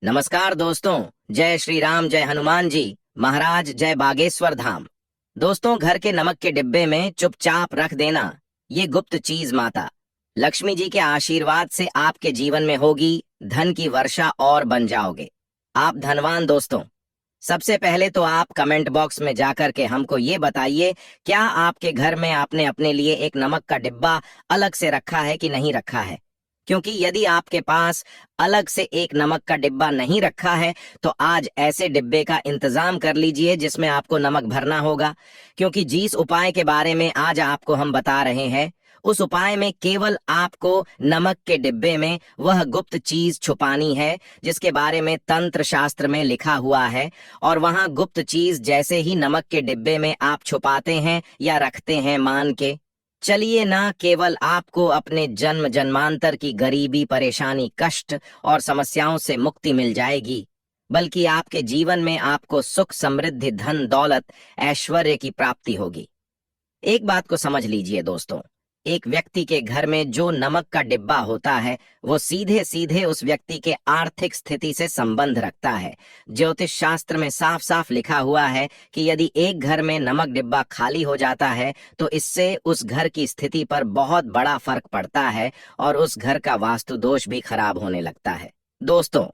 नमस्कार दोस्तों। जय श्री राम, जय हनुमान जी महाराज, जय बागेश्वर धाम। दोस्तों, घर के नमक के डिब्बे में चुपचाप रख देना ये गुप्त चीज माता लक्ष्मी जी के आशीर्वाद से आपके जीवन में होगी धन की वर्षा और बन जाओगे आप धनवान। दोस्तों, सबसे पहले तो आप कमेंट बॉक्स में जाकर के हमको ये बताइए, क्या आपके घर में आपने अपने लिए एक नमक का डिब्बा अलग से रखा है कि नहीं रखा है। क्योंकि यदि आपके पास अलग से एक नमक का डिब्बा नहीं रखा है तो आज ऐसे डिब्बे का इंतजाम कर लीजिए जिसमें आपको नमक भरना होगा। क्योंकि जिस उपाय के बारे में आज आपको हम बता रहे हैं उस उपाय में केवल आपको नमक के डिब्बे में वह गुप्त चीज छुपानी है जिसके बारे में तंत्र शास्त्र में लिखा हुआ है। और वहां गुप्त चीज जैसे ही नमक के डिब्बे में आप छुपाते हैं या रखते हैं मान के चलिए, ना केवल आपको अपने जन्म जन्मांतर की गरीबी, परेशानी, कष्ट और समस्याओं से मुक्ति मिल जाएगी, बल्कि आपके जीवन में आपको सुख, समृद्धि, धन, दौलत, ऐश्वर्य की प्राप्ति होगी। एक बात को समझ लीजिए दोस्तों, एक व्यक्ति के घर में जो नमक का डिब्बा होता है वो सीधे सीधे उस व्यक्ति के आर्थिक स्थिति से संबंध रखता है। ज्योतिष शास्त्र में साफ साफ लिखा हुआ है कि यदि एक घर में नमक डिब्बा खाली हो जाता है तो इससे उस घर की स्थिति पर बहुत बड़ा फर्क पड़ता है और उस घर का वास्तु दोष भी खराब होने लगता है। दोस्तों,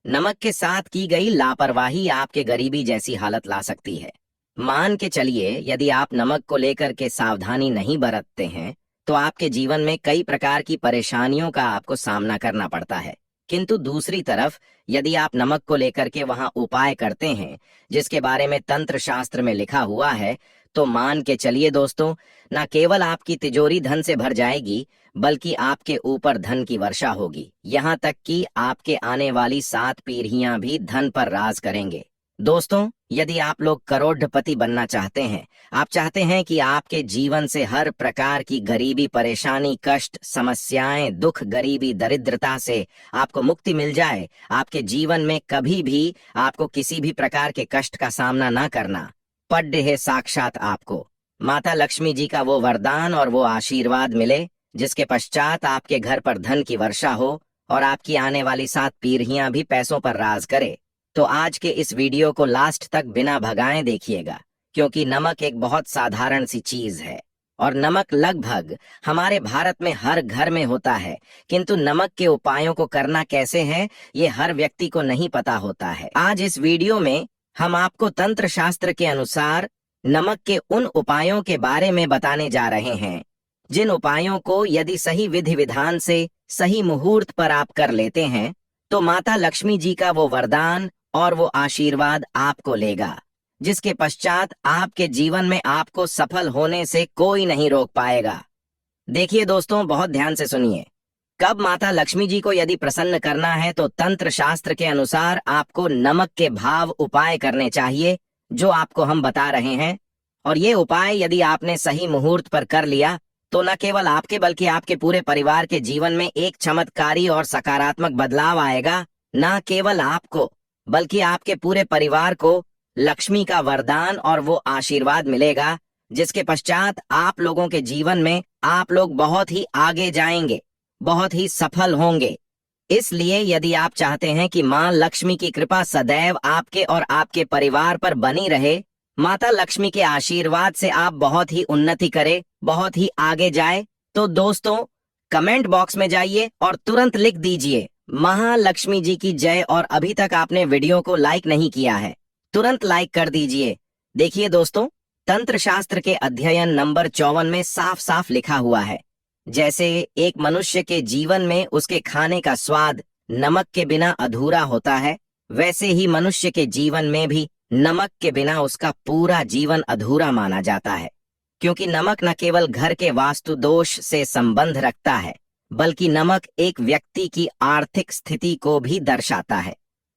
नमक के साथ की गई लापरवाही आपके गरीबी जैसी हालत ला सकती है। मान के चलिए, यदि आप नमक को लेकर के सावधानी नहीं बरतते हैं तो आपके जीवन में कई प्रकार की परेशानियों का आपको सामना करना पड़ता है। किंतु दूसरी तरफ यदि आप नमक को लेकर के वहां उपाय करते हैं जिसके बारे में तंत्र शास्त्र में लिखा हुआ है तो मान के चलिए दोस्तों, न केवल आपकी तिजोरी धन से भर जाएगी बल्कि आपके ऊपर धन की वर्षा होगी। यहाँ तक कि आपके आने वाली 7 पीढ़ियां भी धन पर राज करेंगे। दोस्तों, यदि आप लोग करोड़पति बनना चाहते हैं, आप चाहते हैं कि आपके जीवन से हर प्रकार की गरीबी, परेशानी, कष्ट, समस्याएं, दुख, गरीबी, दरिद्रता से आपको मुक्ति मिल जाए, आपके जीवन में कभी भी आपको किसी भी प्रकार के कष्ट का सामना ना करना पड़े है, साक्षात आपको माता लक्ष्मी जी का वो वरदान और वो आशीर्वाद मिले जिसके पश्चात आपके घर पर धन की वर्षा हो और आपकी आने वाली 7 पीढ़ियां भी पैसों पर राज करे, तो आज के इस वीडियो को लास्ट तक बिना भगाए देखिएगा। क्योंकि नमक एक बहुत साधारण सी चीज है और नमक लगभग हमारे भारत में हर घर में होता है, किंतु नमक के उपायों को करना कैसे है ये हर व्यक्ति को नहीं पता होता है। आज इस वीडियो में हम आपको तंत्र शास्त्र के अनुसार नमक के उन उपायों के बारे में बताने जा रहे हैं जिन उपायों को यदि सही विधि विधान से सही मुहूर्त पर आप कर लेते हैं तो माता लक्ष्मी जी का वो वरदान और वो आशीर्वाद आपको लेगा, जिसके पश्चात आपके जीवन में आपको सफल होने से कोई नहीं रोक पाएगा। देखिए दोस्तों, बहुत ध्यान से सुनिए। कब माता लक्ष्मी जी को यदि प्रसन्न करना है तो तंत्र शास्त्र के अनुसार आपको नमक के भाव उपाय करने चाहिए जो आपको हम बता रहे हैं। और ये उपाय यदि आपने सही मुहूर्त पर कर लिया तो न केवल आपके बल्कि आपके पूरे परिवार के जीवन में एक चमत्कारी और सकारात्मक बदलाव आएगा। न केवल आपको बल्कि आपके पूरे परिवार को लक्ष्मी का वरदान और वो आशीर्वाद मिलेगा जिसके पश्चात आप लोगों के जीवन में आप लोग बहुत ही आगे जाएंगे, बहुत ही सफल होंगे। इसलिए यदि आप चाहते हैं कि मां लक्ष्मी की कृपा सदैव आपके और आपके परिवार पर बनी रहे, माता लक्ष्मी के आशीर्वाद से आप बहुत ही उन्नति करें, बहुत ही आगे जाए, तो दोस्तों कमेंट बॉक्स में जाइए और तुरंत लिख दीजिए महालक्ष्मी जी की जय। और अभी तक आपने वीडियो को लाइक नहीं किया है, तुरंत लाइक कर दीजिए। देखिए दोस्तों, तंत्र शास्त्र के अध्ययन नंबर 54 में साफ साफ लिखा हुआ है, जैसे एक मनुष्य के जीवन में उसके खाने का स्वाद नमक के बिना अधूरा होता है, वैसे ही मनुष्य के जीवन में भी नमक के बिना उसका पूरा जीवन अधूरा माना जाता है। क्योंकि नमक न केवल घर के वास्तु दोष से संबंध रखता है बल्कि नमक एक व्यक्ति की आर्थिक स्थिति को भी दर्शाता है।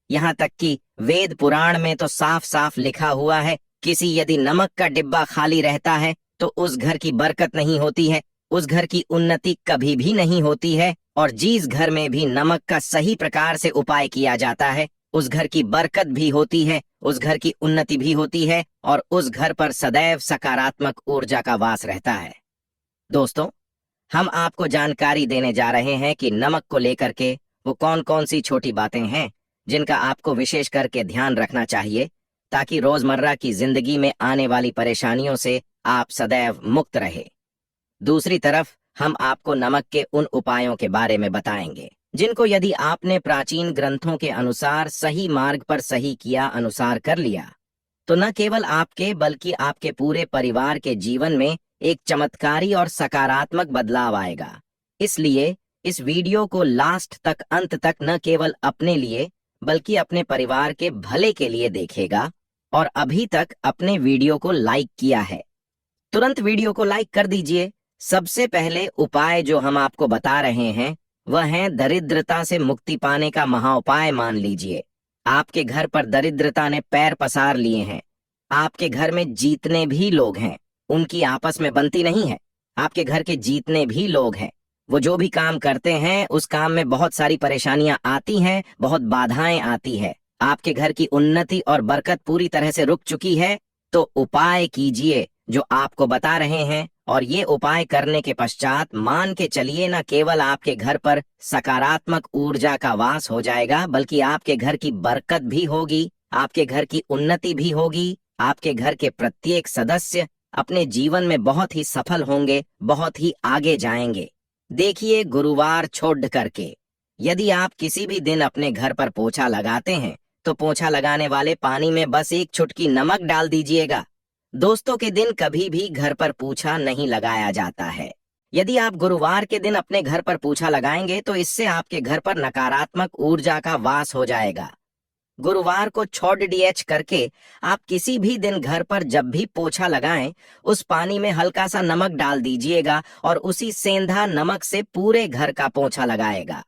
यहाँ तक कि वेद पुराण में तो साफ साफ लिखा हुआ है, किसी यदि नमक का डिब्बा खाली रहता है तो उस घर की बरकत नहीं होती है, उस घर की उन्नति कभी भी नहीं होती है। और जिस घर में भी नमक का सही प्रकार से उपाय किया जाता है उस घर की बरकत भी होती है, उस घर की उन्नति भी होती है और उस घर पर सदैव सकारात्मक ऊर्जा का वास रहता है। दोस्तों, हम आपको जानकारी देने जा रहे हैं कि नमक को लेकर के वो कौन कौन सी छोटी बातें हैं जिनका आपको विशेष करके ध्यान रखना चाहिए, ताकि रोजमर्रा की जिंदगी में आने वाली परेशानियों से आप सदैव मुक्त रहे। दूसरी तरफ हम आपको नमक के उन उपायों के बारे में बताएंगे जिनको यदि आपने प्राचीन ग्रंथों के अनुसार सही मार्ग पर सही किया अनुसार कर लिया, तो न केवल आपके बल्कि आपके पूरे परिवार के जीवन में एक चमत्कारी और सकारात्मक बदलाव आएगा। इसलिए इस वीडियो को लास्ट तक, अंत तक न केवल अपने लिए बल्कि अपने परिवार के भले के लिए देखेगा। और अभी तक अपने वीडियो को लाइक किया है, तुरंत वीडियो को लाइक कर दीजिए। सबसे पहले उपाय जो हम आपको बता रहे हैं वह है दरिद्रता से मुक्ति पाने का महाउपाय। मान लीजिए आपके घर पर दरिद्रता ने पैर पसार लिए हैं। आपके घर में जितने भी लोग हैं उनकी आपस में बनती नहीं है। आपके घर के जितने भी लोग हैं वो जो भी काम करते हैं उस काम में बहुत सारी परेशानियां आती हैं, बहुत बाधाएं आती है। आपके घर की उन्नति और बरकत पूरी तरह से रुक चुकी है। तो उपाय कीजिए जो आपको बता रहे हैं, और ये उपाय करने के पश्चात मान के चलिए न केवल आपके घर पर सकारात्मक ऊर्जा का वास हो जाएगा, बल्कि आपके घर की बरकत भी होगी, आपके घर की उन्नति भी होगी। आपके घर के प्रत्येक सदस्य अपने जीवन में बहुत ही सफल होंगे, बहुत ही आगे जाएंगे। देखिए, गुरुवार छोड़ करके यदि आप किसी भी दिन अपने घर पर पोछा लगाते हैं तो पोछा लगाने वाले पानी में बस एक चुटकी नमक डाल दीजिएगा। दोस्तों के दिन कभी भी घर पर पोछा नहीं लगाया जाता है। यदि आप गुरुवार के दिन अपने घर पर पोछा लगाएंगे तो इससे आपके घर पर नकारात्मक ऊर्जा का वास हो जाएगा। गुरुवार को छोड़ डीएच करके आप किसी भी दिन घर पर जब भी पोछा लगाएं, उस पानी में हल्का सा नमक डाल दीजिएगा और उसी सेंधा नमक से पूरे घर का पोछा लगाएगा।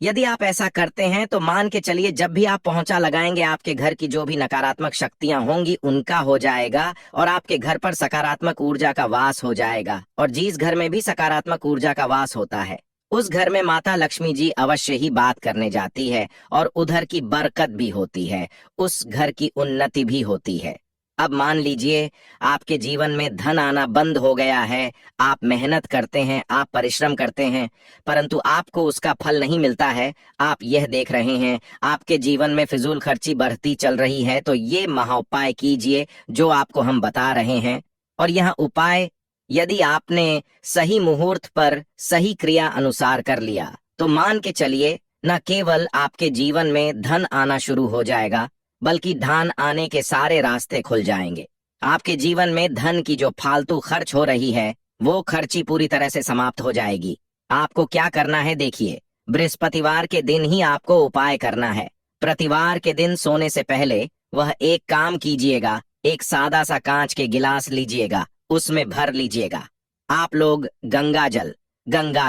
यदि आप ऐसा करते हैं तो मान के चलिए जब भी आप पोछा लगाएंगे आपके घर की जो भी नकारात्मक शक्तियां होंगी उनका हो जाएगा और आपके घर पर सकारात्मक ऊर्जा का वास हो जाएगा। और जिस घर में भी सकारात्मक ऊर्जा का वास होता है उस घर में माता लक्ष्मी जी अवश्य ही बात करने जाती है और उधर की बरकत भी होती है, उस घर की उन्नति भी होती है। अब मान लीजिए आपके जीवन में धन आना बंद हो गया है। आप मेहनत करते हैं, आप परिश्रम करते हैं, परंतु आपको उसका फल नहीं मिलता है। आप यह देख रहे हैं आपके जीवन में फिजूल खर्ची बढ़ती चल रही है, तो ये महाउपाय कीजिए जो आपको हम बता रहे हैं। और यह उपाय यदि आपने सही मुहूर्त पर सही क्रिया अनुसार कर लिया तो मान के चलिए न केवल आपके जीवन में धन आना शुरू हो जाएगा, बल्कि धन आने के सारे रास्ते खुल जाएंगे। आपके जीवन में धन की जो फालतू खर्च हो रही है वो खर्ची पूरी तरह से समाप्त हो जाएगी। आपको क्या करना है देखिए, बृहस्पतिवार के दिन ही आपको उपाय करना है। प्रतिवार के दिन सोने से पहले वह एक काम कीजिएगा, एक सादा सा कांच के गिलास लीजिएगा, उसमें भर लीजिएगा। आप लोग गंगा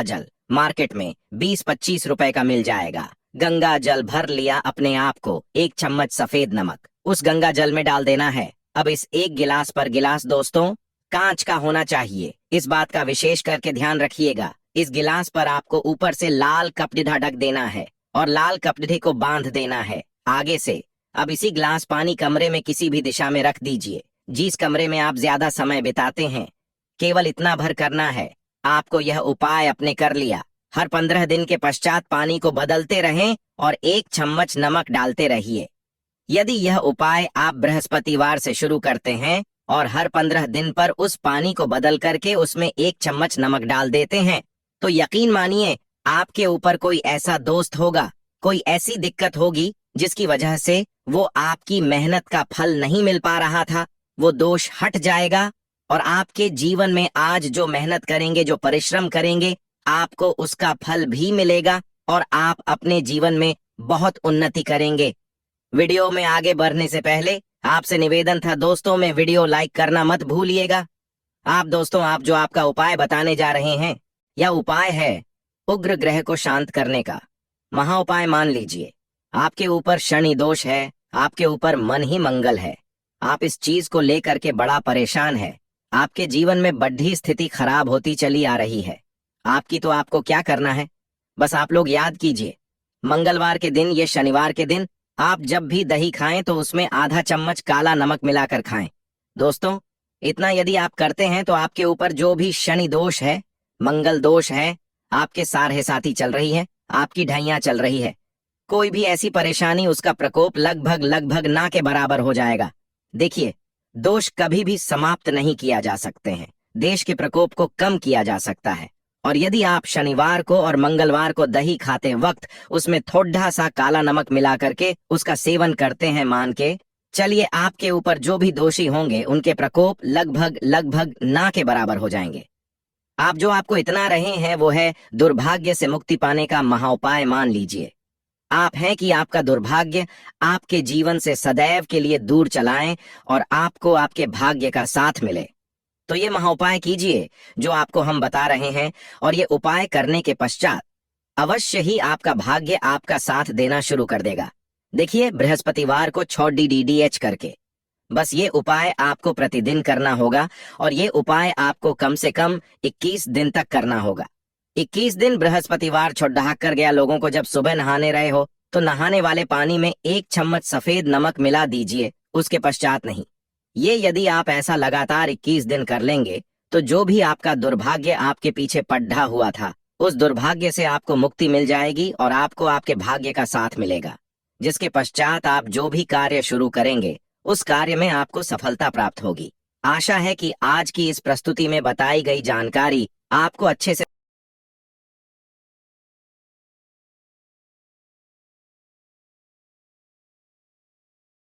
जल मार्केट में 20-25 रुपए का मिल जाएगा। गंगा जल भर लिया अपने आप को, एक चम्मच सफेद नमक उस गंगा जल में डाल देना है। अब इस एक गिलास पर गिलास दोस्तों कांच का होना चाहिए, इस बात का विशेष करके ध्यान रखिएगा। इस गिलास पर आपको ऊपर से लाल कपड़ा ढक देना है और लाल कपड़े को बांध देना है आगे से। अब इसी गिलास पानी कमरे में किसी भी दिशा में रख दीजिए, जिस कमरे में आप ज्यादा समय बिताते हैं। केवल इतना भर करना है। आपको यह उपाय अपने कर लिया। हर 15 दिन के पश्चात पानी को बदलते रहें और एक चम्मच नमक डालते रहिए। यदि यह उपाय आप बृहस्पतिवार से शुरू करते हैं और हर 15 दिन पर उस पानी को बदल करके उसमें एक चम्मच नमक डाल देते हैं, तो यकीन मानिए आपके ऊपर कोई ऐसा दोस्त होगा, कोई ऐसी दिक्कत होगी जिसकी वजह से वो आपकी मेहनत का फल नहीं मिल पा रहा था, वो दोष हट जाएगा और आपके जीवन में आज जो मेहनत करेंगे, जो परिश्रम करेंगे, आपको उसका फल भी मिलेगा और आप अपने जीवन में बहुत उन्नति करेंगे। वीडियो में आगे बढ़ने से पहले आपसे निवेदन था दोस्तों, में वीडियो लाइक करना मत भूलिएगा। आप दोस्तों, आप जो आपका उपाय बताने जा रहे हैं, यह उपाय है उग्र ग्रह को शांत करने का महाउपाय। मान लीजिए आपके ऊपर शनि दोष है, आपके ऊपर मन ही मंगल है, आप इस चीज को लेकर के बड़ा परेशान है, आपके जीवन में बढ़ी स्थिति खराब होती चली आ रही है आपकी। तो आपको क्या करना है, बस आप लोग याद कीजिए, मंगलवार के दिन, ये शनिवार के दिन आप जब भी दही खाएं तो उसमें आधा चम्मच काला नमक मिलाकर खाएं। दोस्तों, इतना यदि आप करते हैं तो आपके ऊपर जो भी शनि दोष है, मंगल दोष है, आपके सारे साथी चल रही है, आपकी ढैया चल रही है, कोई भी ऐसी परेशानी, उसका प्रकोप लगभग लगभग ना के बराबर हो जाएगा। देखिए, दोष कभी भी समाप्त नहीं किया जा सकते हैं, देश के प्रकोप को कम किया जा सकता है। और यदि आप शनिवार को और मंगलवार को दही खाते वक्त उसमें थोड़ा सा काला नमक मिला करके उसका सेवन करते हैं, मान के चलिए आपके ऊपर जो भी दोषी होंगे उनके प्रकोप लगभग लगभग ना के बराबर हो जाएंगे। आप जो आपको इतना रहे हैं वो है दुर्भाग्य से मुक्ति पाने का महाउपाय मान लीजिए। आप हैं कि आपका दुर्भाग्य आपके जीवन से सदैव के लिए दूर चलाएं और आपको आपके भाग्य का साथ मिले। तो ये महाउपाय कीजिए जो आपको हम बता रहे हैं, और ये उपाय करने के पश्चात अवश्य ही आपका भाग्य आपका साथ देना शुरू कर देगा। देखिए, बृहस्पतिवार को 6 DDDH करके बस ये उपाय आपको प्रतिदिन करना होगा, और ये उपाय आपको कम से कम 21 दिन तक करना होगा। 21 दिन बृहस्पतिवार छुट्टा कर गया लोगों को, जब सुबह नहाने रहे हो तो नहाने वाले पानी में 1 चम्मच सफेद नमक मिला दीजिए, उसके पश्चात नहीं। ये यदि आप ऐसा लगातार 21 दिन कर लेंगे तो जो भी आपका दुर्भाग्य आपके पीछे पड्ढा हुआ था, उस दुर्भाग्य से आपको मुक्ति मिल जाएगी और आपको आपके भाग्य का साथ मिलेगा, जिसके पश्चात आप जो भी कार्य शुरू करेंगे उस कार्य में आपको सफलता प्राप्त होगी। आशा है कि आज की इस प्रस्तुति में बताई गई जानकारी आपको अच्छे से